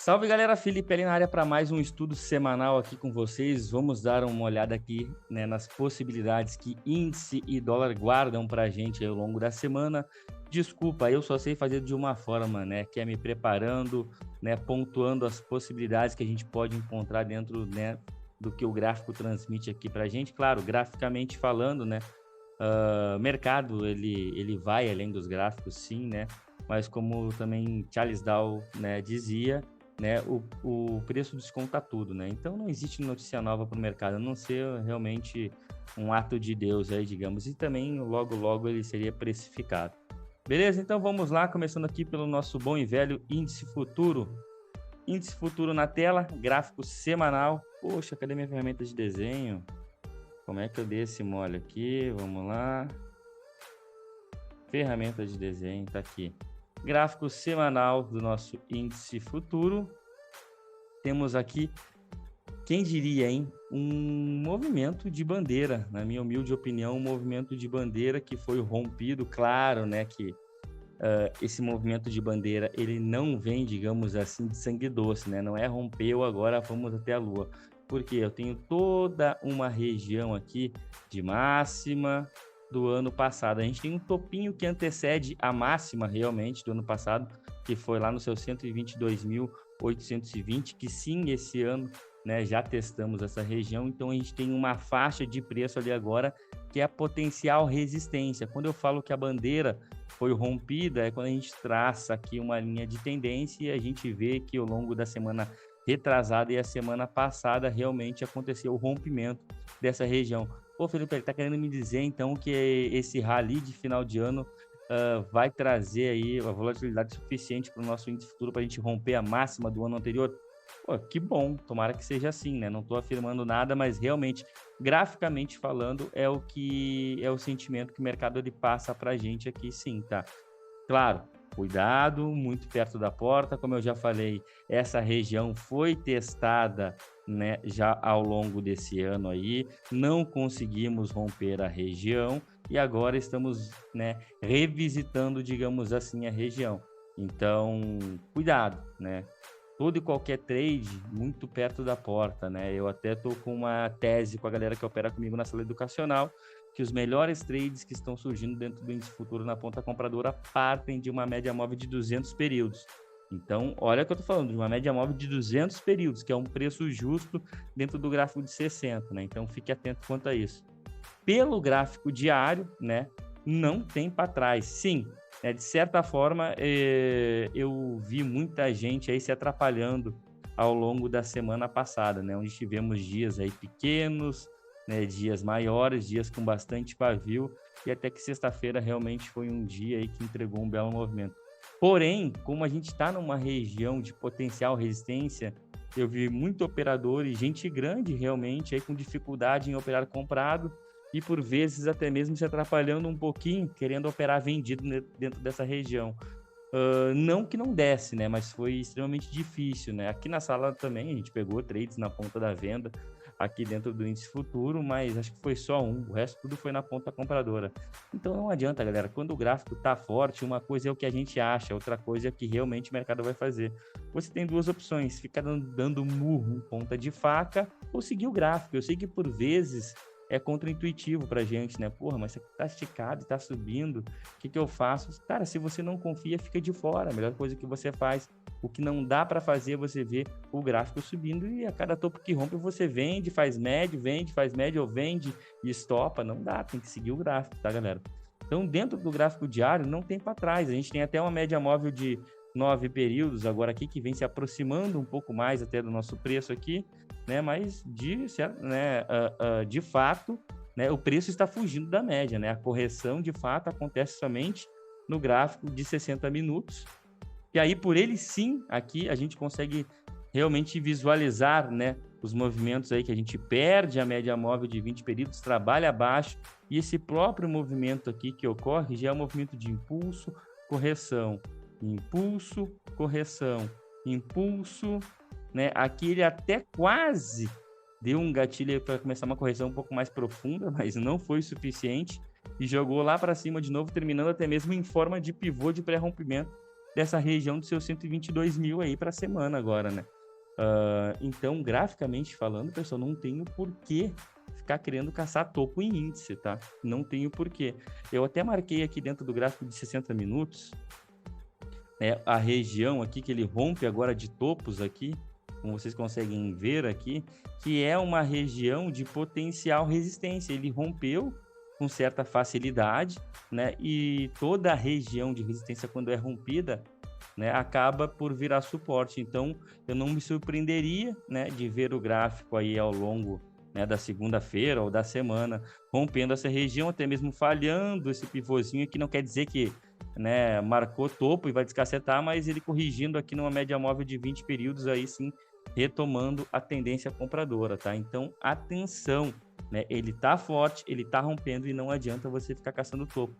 Salve galera, Felipe ali na área para mais um estudo semanal aqui com vocês. Vamos dar uma olhada aqui, né, nas possibilidades que índice e dólar guardam para a gente ao longo da semana. Desculpa, eu só sei fazer de uma forma, né, que é me preparando, né, pontuando as possibilidades que a gente pode encontrar dentro, né, do que o gráfico transmite aqui para a gente. Claro, graficamente falando, né, mercado ele vai além dos gráficos, sim, né, mas como também Charles Dow, né, dizia, né, o preço desconta tudo, né? Então não existe notícia nova para o mercado, a não ser realmente um ato de Deus aí, digamos, e também logo ele seria precificado. Beleza? Então vamos lá, começando aqui pelo nosso bom e velho índice futuro. Índice futuro na tela, gráfico semanal. Poxa, cadê minha ferramenta de desenho? Como é que eu dei esse mole aqui? Vamos lá. Ferramenta de desenho, tá aqui. Gráfico semanal do nosso índice futuro. Temos aqui, quem diria, hein? Um movimento de bandeira, na minha humilde opinião, um movimento de bandeira que foi rompido. Claro, né, que esse movimento de bandeira, ele não vem, digamos assim, de sangue doce, né? Não é rompeu, agora vamos até a lua. Porque eu tenho toda uma região aqui de máxima do ano passado. A gente tem um topinho que antecede a máxima realmente do ano passado, que foi lá no seu 122.820, que sim, esse ano, né, já testamos essa região. Então a gente tem uma faixa de preço ali agora que é a potencial resistência. Quando eu falo que a bandeira foi rompida, é quando a gente traça aqui uma linha de tendência e a gente vê que ao longo da semana retrasada e a semana passada realmente aconteceu o rompimento dessa região. Pô, Felipe, ele tá querendo me dizer então que esse rally de final de ano vai trazer aí a volatilidade suficiente para o nosso índice futuro para a gente romper a máxima do ano anterior? Pô, que bom, tomara que seja assim, né? Não estou afirmando nada, mas realmente, graficamente falando, é o sentimento que o mercado ele passa para a gente aqui, sim, tá? Claro, cuidado, muito perto da porta, como eu já falei, essa região foi testada, né, já ao longo desse ano aí, não conseguimos romper a região e agora estamos, né, revisitando, digamos assim, a região. Então, cuidado, né? Todo e qualquer trade muito perto da porta, né? Eu até tô com uma tese com a galera que opera comigo na sala educacional, que os melhores trades que estão surgindo dentro do índice futuro na ponta compradora partem de uma média móvel de 200 períodos. Então, olha o que eu tô falando, de uma média móvel de 200 períodos, que é um preço justo dentro do gráfico de 60, né? Então, fique atento quanto a isso. Pelo gráfico diário, né, não tem para trás. Sim, de certa forma, eu vi muita gente aí se atrapalhando ao longo da semana passada, né, onde tivemos dias aí pequenos, né, dias maiores, dias com bastante pavio, e até que sexta-feira realmente foi um dia aí que entregou um belo movimento. Porém, como a gente está numa região de potencial resistência, eu vi muito operador e gente grande realmente aí com dificuldade em operar comprado, e por vezes até mesmo se atrapalhando um pouquinho, querendo operar vendido dentro dessa região. Não que não desse, né? Mas foi extremamente difícil, né? Aqui na sala também a gente pegou trades na ponta da venda, aqui dentro do índice futuro, mas acho que foi só um, o resto tudo foi na ponta compradora. Então não adianta, galera, quando o gráfico tá forte, uma coisa é o que a gente acha, outra coisa é o que realmente o mercado vai fazer. Você tem duas opções, ficar dando murro em ponta de faca ou seguir o gráfico. Eu sei que por vezes é contraintuitivo pra gente, né? Porra, mas você tá esticado e tá subindo, o que eu faço? Cara, se você não confia, fica de fora, a melhor coisa que você faz. O que não dá para fazer é você ver o gráfico subindo e a cada topo que rompe você vende, faz médio, ou vende e estopa. Não dá, tem que seguir o gráfico, tá, galera? Então, dentro do gráfico diário, não tem para trás. A gente tem até uma média móvel de 9 períodos agora aqui, que vem se aproximando um pouco mais até do nosso preço aqui, né? Mas de fato, né, o preço está fugindo da média, né? A correção de fato acontece somente no gráfico de 60 minutos. E aí, por ele sim, aqui a gente consegue realmente visualizar, né, os movimentos aí que a gente perde a média móvel de 20 períodos, trabalha abaixo, e esse próprio movimento aqui que ocorre já é um movimento de impulso, correção, impulso, correção, impulso, né? Aqui ele até quase deu um gatilho para começar uma correção um pouco mais profunda, mas não foi suficiente e jogou lá para cima de novo, terminando até mesmo em forma de pivô de pré-rompimento. dessa região dos seus 122 mil aí para a semana agora, né? Então, graficamente falando, pessoal, não tenho por que ficar querendo caçar topo em índice, tá? Não tenho por quê. Eu até marquei aqui dentro do gráfico de 60 minutos, né, a região aqui que ele rompe agora de topos aqui, como vocês conseguem ver aqui, que é uma região de potencial resistência. Ele rompeu com certa facilidade, né? E toda a região de resistência, quando é rompida, né, acaba por virar suporte. Então, eu não me surpreenderia, né, de ver o gráfico aí ao longo, né, da segunda-feira ou da semana rompendo essa região, até mesmo falhando esse pivôzinho, que não quer dizer que, né, marcou topo e vai descacetar, mas ele corrigindo aqui numa média móvel de 20 períodos, aí sim, retomando a tendência compradora, tá? Então, atenção, né? Ele tá forte, ele tá rompendo e não adianta você ficar caçando topo.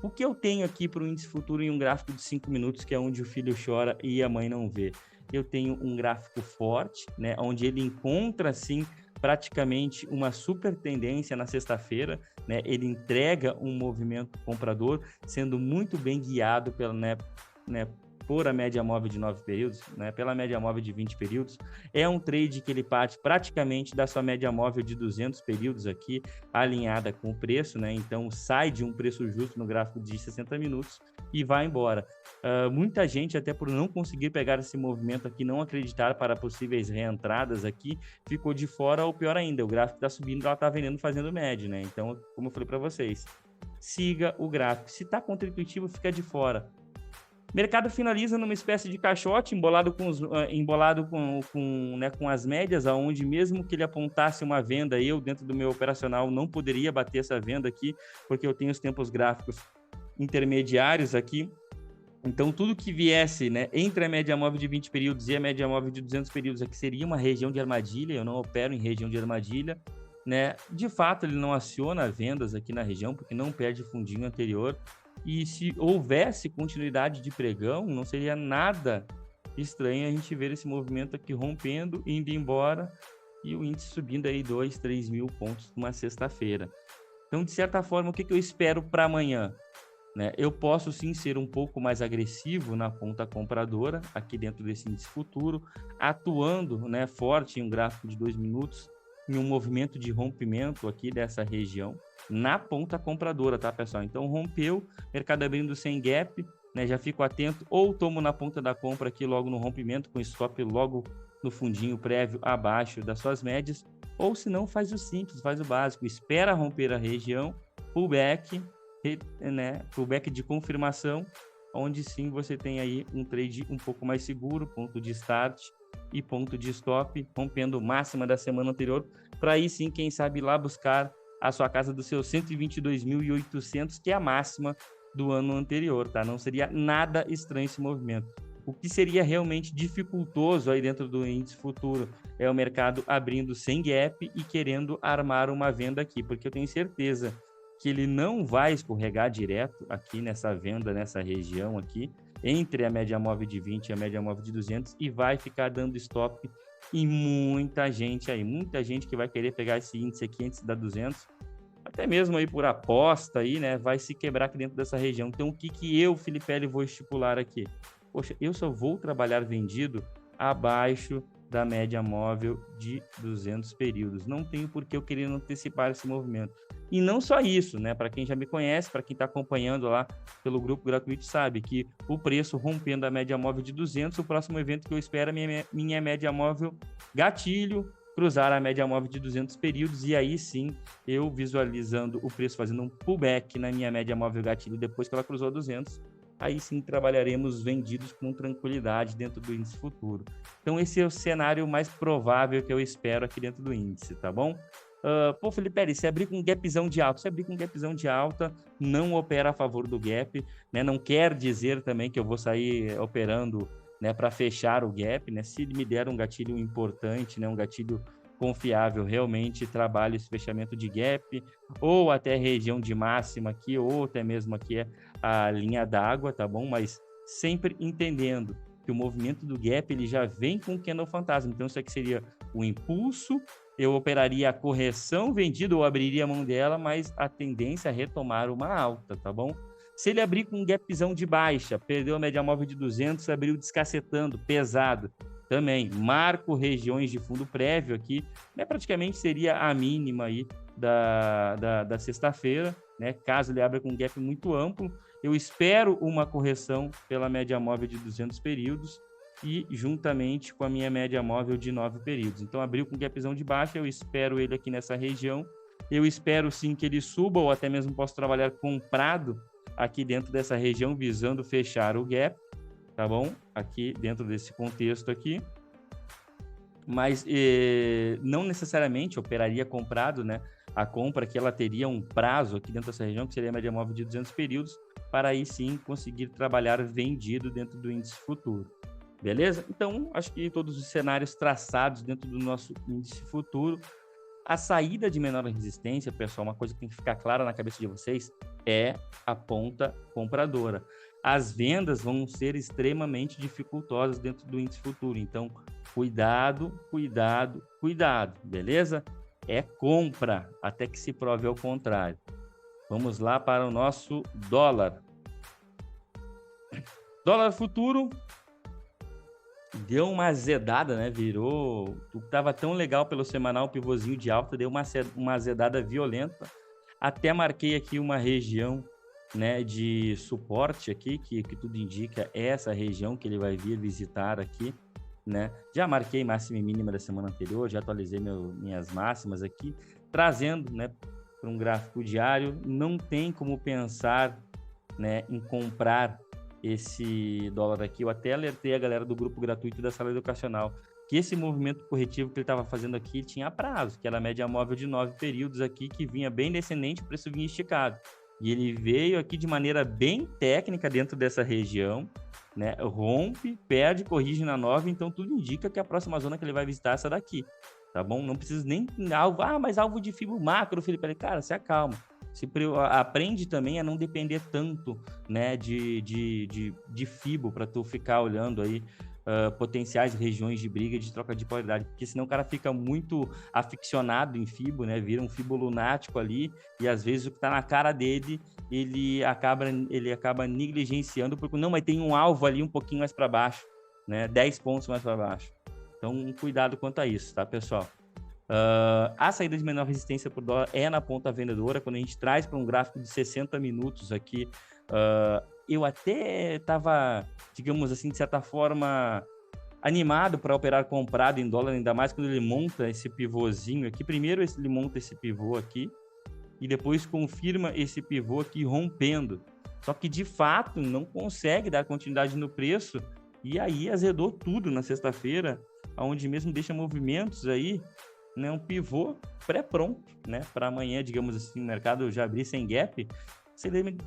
O que eu tenho aqui para o índice futuro em um gráfico de 5 minutos, que é onde o filho chora e a mãe não vê? Eu tenho um gráfico forte, né, onde ele encontra, sim, praticamente uma super tendência na sexta-feira, né? Ele entrega um movimento comprador, sendo muito bem guiado pela, né, por a média móvel de 9 períodos, né, pela média móvel de 20 períodos. É um trade que ele parte praticamente da sua média móvel de 200 períodos aqui, alinhada com o preço, né? Então, sai de um preço justo no gráfico de 60 minutos e vai embora. Muita gente, até por não conseguir pegar esse movimento aqui, não acreditar para possíveis reentradas aqui, ficou de fora, ou pior ainda, o gráfico está subindo, ela está vendendo fazendo média, né? Então, como eu falei para vocês, siga o gráfico. Se está contra-intuitivo, fica de fora. Mercado finaliza numa espécie de caixote, embolado com as médias, aonde mesmo que ele apontasse uma venda, eu, dentro do meu operacional, não poderia bater essa venda aqui, porque eu tenho os tempos gráficos intermediários aqui. Então, tudo que viesse, né, entre a média móvel de 20 períodos e a média móvel de 200 períodos aqui seria uma região de armadilha. Eu não opero em região de armadilha, né? De fato, ele não aciona vendas aqui na região, porque não perde fundinho anterior. E se houvesse continuidade de pregão, não seria nada estranho a gente ver esse movimento aqui rompendo, indo embora e o índice subindo aí 2, 3 mil pontos numa sexta-feira. Então, de certa forma, o que eu espero para amanhã? Né? Eu posso sim ser um pouco mais agressivo na ponta compradora, aqui dentro desse índice futuro, atuando, né, forte em um gráfico de 2 minutos, em um movimento de rompimento aqui dessa região, na ponta compradora, tá, pessoal? Então, rompeu, mercado abrindo sem gap, né? Já fico atento, ou tomo na ponta da compra aqui logo no rompimento, com stop logo no fundinho prévio abaixo das suas médias, ou se não, faz o simples, faz o básico, espera romper a região, pullback, né? Pullback de confirmação, onde sim você tem aí um trade um pouco mais seguro, ponto de start e ponto de stop, rompendo máxima da semana anterior, para aí sim, quem sabe, ir lá buscar a sua casa dos seus 122.800, que é a máxima do ano anterior, tá? Não seria nada estranho esse movimento. O que seria realmente dificultoso aí dentro do índice futuro é o mercado abrindo sem gap e querendo armar uma venda aqui, porque eu tenho certeza que ele não vai escorregar direto aqui nessa venda, nessa região aqui, entre a média móvel de 20 e a média móvel de 200, e vai ficar dando stop em muita gente aí, muita gente que vai querer pegar esse índice aqui antes da 200, até mesmo aí por aposta aí, né, vai se quebrar aqui dentro dessa região. Então, o que eu, Filipelli, vou estipular aqui? Poxa, eu só vou trabalhar vendido abaixo da média móvel de 200 períodos. Não tenho por que eu querer antecipar esse movimento. E não só isso, né? Para quem já me conhece, para quem está acompanhando lá pelo grupo gratuito, sabe que o preço rompendo a média móvel de 200, o próximo evento que eu espero é minha média móvel gatilho, cruzar a média móvel de 200 períodos, e aí sim, eu visualizando o preço fazendo um pullback na minha média móvel gatilho depois que ela cruzou 200, aí sim trabalharemos vendidos com tranquilidade dentro do índice futuro. Então esse é o cenário mais provável que eu espero aqui dentro do índice, tá bom? Pô, Felipe, se abrir com gapzão de alta, não opera a favor do gap, né? Não quer dizer também que eu vou sair operando, né, para fechar o gap, né? Se me der um gatilho importante, né, um gatilho confiável, realmente trabalho esse fechamento de gap, ou até região de máxima aqui, ou até mesmo aqui a linha d'água, tá bom? Mas sempre entendendo que o movimento do gap ele já vem com o candle fantasma, então isso aqui seria o impulso, eu operaria a correção vendida ou abriria a mão dela, mas a tendência é retomar uma alta, tá bom? Se ele abrir com um gapzão de baixa, perdeu a média móvel de 200, abriu descacetando, pesado, também marco regiões de fundo prévio aqui, né? Praticamente seria a mínima aí da sexta-feira, né? Caso ele abra com um gap muito amplo, eu espero uma correção pela média móvel de 200 períodos e juntamente com a minha média móvel de 9 períodos. Então, abriu com gapzão de baixa, eu espero ele aqui nessa região. Eu espero sim que ele suba ou até mesmo posso trabalhar comprado aqui dentro dessa região, visando fechar o gap, tá bom? Aqui dentro desse contexto aqui. Mas não necessariamente operaria comprado, né? A compra que ela teria um prazo aqui dentro dessa região, que seria a média móvel de 200 períodos, para aí sim conseguir trabalhar vendido dentro do índice futuro. Beleza? Então, acho que todos os cenários traçados dentro do nosso índice futuro. A saída de menor resistência, pessoal, uma coisa que tem que ficar clara na cabeça de vocês, é a ponta compradora. As vendas vão ser extremamente dificultosas dentro do índice futuro. Então, cuidado, cuidado, cuidado, beleza? É compra, até que se prove ao contrário. Vamos lá para o nosso dólar. Dólar futuro deu uma azedada, né? Virou... O que estava tão legal pelo semanal, pivôzinho de alta, deu uma azedada violenta. Até marquei aqui uma região, né, de suporte aqui, que tudo indica é essa região que ele vai vir visitar aqui, né? Já marquei máxima e mínima da semana anterior, já atualizei minhas máximas aqui, trazendo, né, para um gráfico diário. Não tem como pensar, né, em comprar esse dólar aqui. Eu até alertei a galera do grupo gratuito da sala educacional que esse movimento corretivo que ele estava fazendo aqui tinha prazo, que era a média móvel de 9 períodos aqui, que vinha bem descendente, o preço vinha esticado. E ele veio aqui de maneira bem técnica dentro dessa região, né? Rompe, perde, corrige na 9, então tudo indica que a próxima zona que ele vai visitar é essa daqui, tá bom? Não precisa nem alvo, mas alvo de fibra macro, Felipe, cara, se acalma. Aprende também a não depender tanto, né, de FIBO para tu ficar olhando aí potenciais regiões de briga, de troca de polaridade, porque senão o cara fica muito aficionado em FIBO, né, vira um FIBO lunático ali, e às vezes o que está na cara dele, ele acaba negligenciando, porque não, mas tem um alvo ali um pouquinho mais para baixo, né, 10 pontos mais para baixo. Então, cuidado quanto a isso, tá, pessoal? A saída de menor resistência por dólar é na ponta vendedora. Quando a gente traz para um gráfico de 60 minutos aqui, eu até estava, digamos assim, de certa forma, animado para operar comprado em dólar, ainda mais quando ele monta esse pivôzinho aqui. Primeiro ele monta esse pivô aqui e depois confirma esse pivô aqui rompendo. Só que, de fato, não consegue dar continuidade no preço e aí azedou tudo na sexta-feira, onde mesmo deixa movimentos aí, né, um pivô pré-pronto, né, para amanhã, digamos assim, o mercado já abrir sem gap.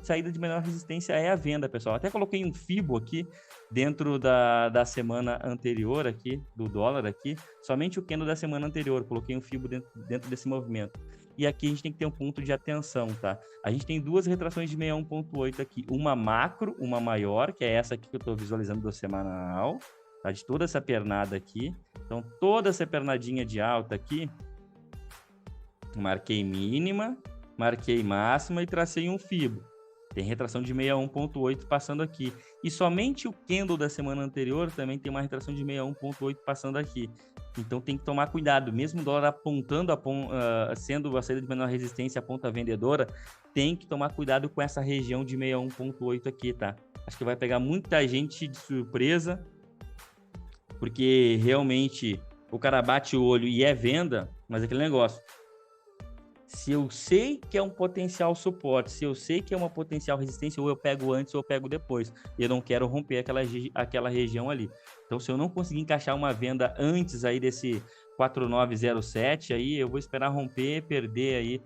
Saída de menor resistência é a venda, pessoal. Até coloquei um FIBO aqui dentro da semana anterior aqui, do dólar aqui, somente o candle da semana anterior, coloquei um FIBO dentro desse movimento. E aqui a gente tem que ter um ponto de atenção, tá? A gente tem duas retrações de 61.8 aqui, uma macro, uma maior, que é essa aqui que eu estou visualizando do semanal, tá? De toda essa pernada aqui. Então, toda essa pernadinha de alta aqui, marquei mínima, marquei máxima e tracei um FIBO. Tem retração de 61.8 passando aqui. E somente o candle da semana anterior também tem uma retração de 61.8 passando aqui. Então tem que tomar cuidado. Mesmo o dólar apontando, sendo a saída de menor resistência a ponta vendedora, tem que tomar cuidado com essa região de 61.8 aqui, tá? Acho que vai pegar muita gente de surpresa, porque realmente o cara bate o olho e é venda, mas é aquele negócio. Se eu sei que é um potencial suporte, se eu sei que é uma potencial resistência, ou eu pego antes ou eu pego depois. Eu não quero romper aquela região ali. Então, se eu não conseguir encaixar uma venda antes aí desse 4907, aí eu vou esperar romper, perder aí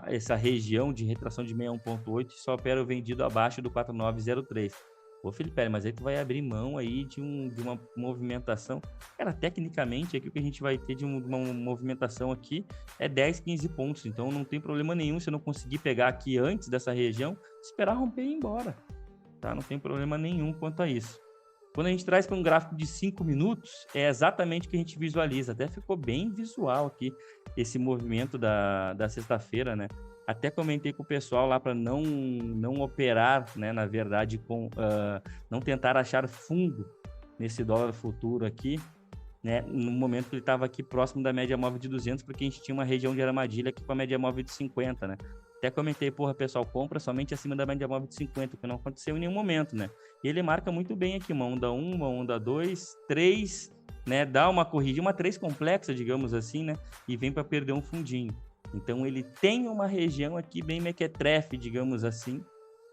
essa região de retração de 61.8 e só opero vendido abaixo do 4903. Ô, Felipe, mas aí tu vai abrir mão aí de uma movimentação. Cara, tecnicamente, aqui o que a gente vai ter de uma movimentação aqui é 10, 15 pontos. Então, não tem problema nenhum se eu não conseguir pegar aqui antes dessa região, esperar romper e ir embora. Tá? Não tem problema nenhum quanto a isso. Quando a gente traz para um gráfico de 5 minutos, é exatamente o que a gente visualiza. Até ficou bem visual aqui esse movimento da sexta-feira, né? Até comentei com o pessoal lá para não operar, né, na verdade, não tentar achar fundo nesse dólar futuro aqui, né, no momento que ele estava aqui próximo da média móvel de 200, porque a gente tinha uma região de armadilha aqui com a média móvel de 50, né? Até comentei, porra, pessoal, compra somente acima da média móvel de 50, que não aconteceu em nenhum momento, né? E ele marca muito bem aqui, uma onda 1, uma onda 2, 3, né? Dá uma corrida, uma 3 complexa, digamos assim, né? E vem para perder um fundinho. Então ele tem uma região aqui bem mequetrefe, digamos assim,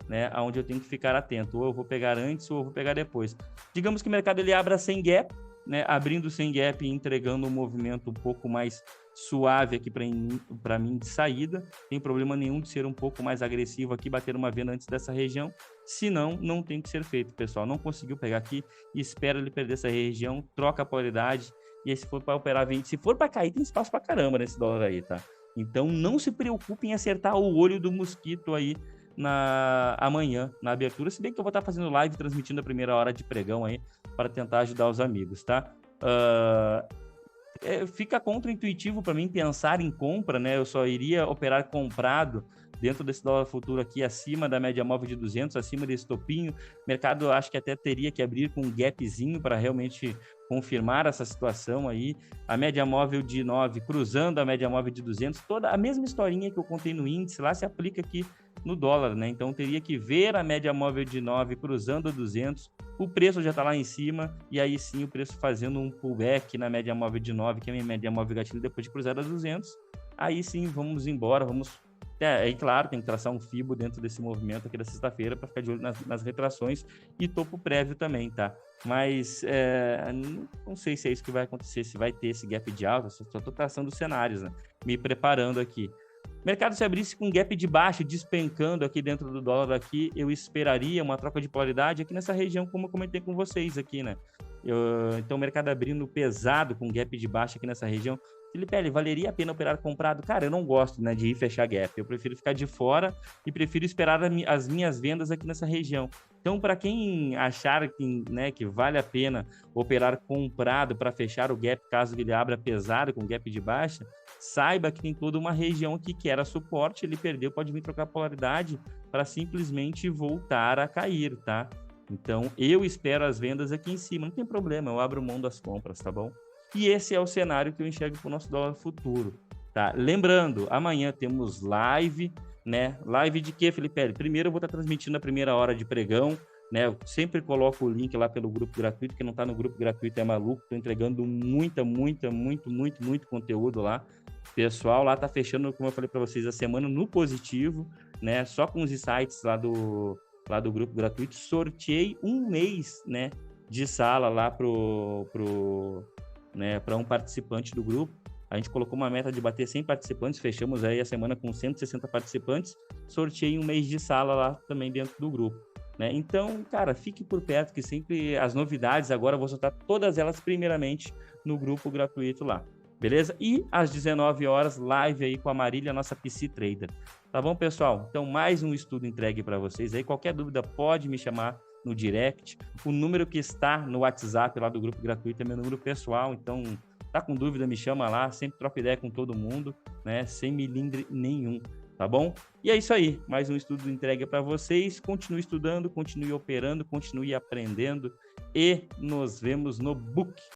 né? Onde eu tenho que ficar atento. Ou eu vou pegar antes ou eu vou pegar depois. Digamos que o mercado ele abra sem gap, né, abrindo sem gap e entregando um movimento um pouco mais suave aqui para mim de saída. Tem problema nenhum de ser um pouco mais agressivo aqui, bater uma venda antes dessa região. Se não, não tem que ser feito, pessoal. Não conseguiu pegar aqui, espera ele perder essa região, troca a polaridade. E aí, se for para operar, se for para cair, tem espaço para caramba nesse dólar aí, tá? Então, não se preocupe em acertar o olho do mosquito aí amanhã, na abertura, se bem que eu vou estar fazendo live, transmitindo a primeira hora de pregão aí, para tentar ajudar os amigos, tá? Fica contraintuitivo para mim pensar em compra, né? Eu só iria operar comprado dentro desse dólar futuro aqui, acima da média móvel de 200, acima desse topinho. O mercado, acho que até teria que abrir com um gapzinho para realmente confirmar essa situação aí. A média móvel de 9 cruzando a média móvel de 200, toda a mesma historinha que eu contei no índice lá se aplica aqui no dólar, né? Então teria que ver a média móvel de 9 cruzando a 200, o preço já está lá em cima, e aí sim o preço fazendo um pullback na média móvel de 9, que é a minha média móvel gatilho, depois de cruzar a 200, aí sim vamos embora, aí claro, tem que traçar um FIBO dentro desse movimento aqui da sexta-feira para ficar de olho nas retrações e topo prévio também, tá? Mas não sei se é isso que vai acontecer, se vai ter esse gap de alta, só estou traçando os cenários, né? Me preparando aqui. Mercado se abrisse com gap de baixo, despencando aqui dentro do dólar aqui, eu esperaria uma troca de polaridade aqui nessa região, como eu comentei com vocês aqui, né? Então, o mercado abrindo pesado com gap de baixo aqui nessa região. Felipe, valeria a pena operar comprado? Cara, eu não gosto, né, de ir fechar gap. Eu prefiro ficar de fora e prefiro esperar as minhas vendas aqui nessa região. Então, para quem achar que vale a pena operar comprado para fechar o gap, caso ele abra pesado com gap de baixa, saiba que tem toda uma região aqui que era suporte, ele perdeu, pode vir trocar polaridade para simplesmente voltar a cair, tá? Então, eu espero as vendas aqui em cima, não tem problema, eu abro mão das compras, tá bom? E esse é o cenário que eu enxergo para o nosso dólar futuro, tá? Lembrando, amanhã temos live, né? Live de quê, Felipe? Primeiro eu vou estar transmitindo a primeira hora de pregão, né? Eu sempre coloco o link lá pelo grupo gratuito, quem não está no grupo gratuito é maluco, estou entregando muito conteúdo lá. Pessoal, lá tá fechando, como eu falei para vocês, a semana no positivo, né? Só com os insights lá do grupo gratuito. Sorteei um mês, né, de sala lá para um participante do grupo. A gente colocou uma meta de bater 100 participantes, fechamos aí a semana com 160 participantes, sorteei um mês de sala lá também dentro do grupo, né? Então, cara, fique por perto, que sempre as novidades agora eu vou soltar todas elas primeiramente no grupo gratuito lá, beleza? E às 19 horas, live aí com a Marília, nossa PC Trader. Tá bom, pessoal? Então, mais um estudo entregue para vocês aí. Qualquer dúvida, pode me chamar no direct. O número que está no WhatsApp lá do grupo gratuito é meu número pessoal, então tá com dúvida, me chama lá, sempre troco ideia com todo mundo, né? Sem milindre nenhum, tá bom? E é isso aí, mais um estudo entregue para vocês. Continue estudando, continue operando, continue aprendendo e nos vemos no book.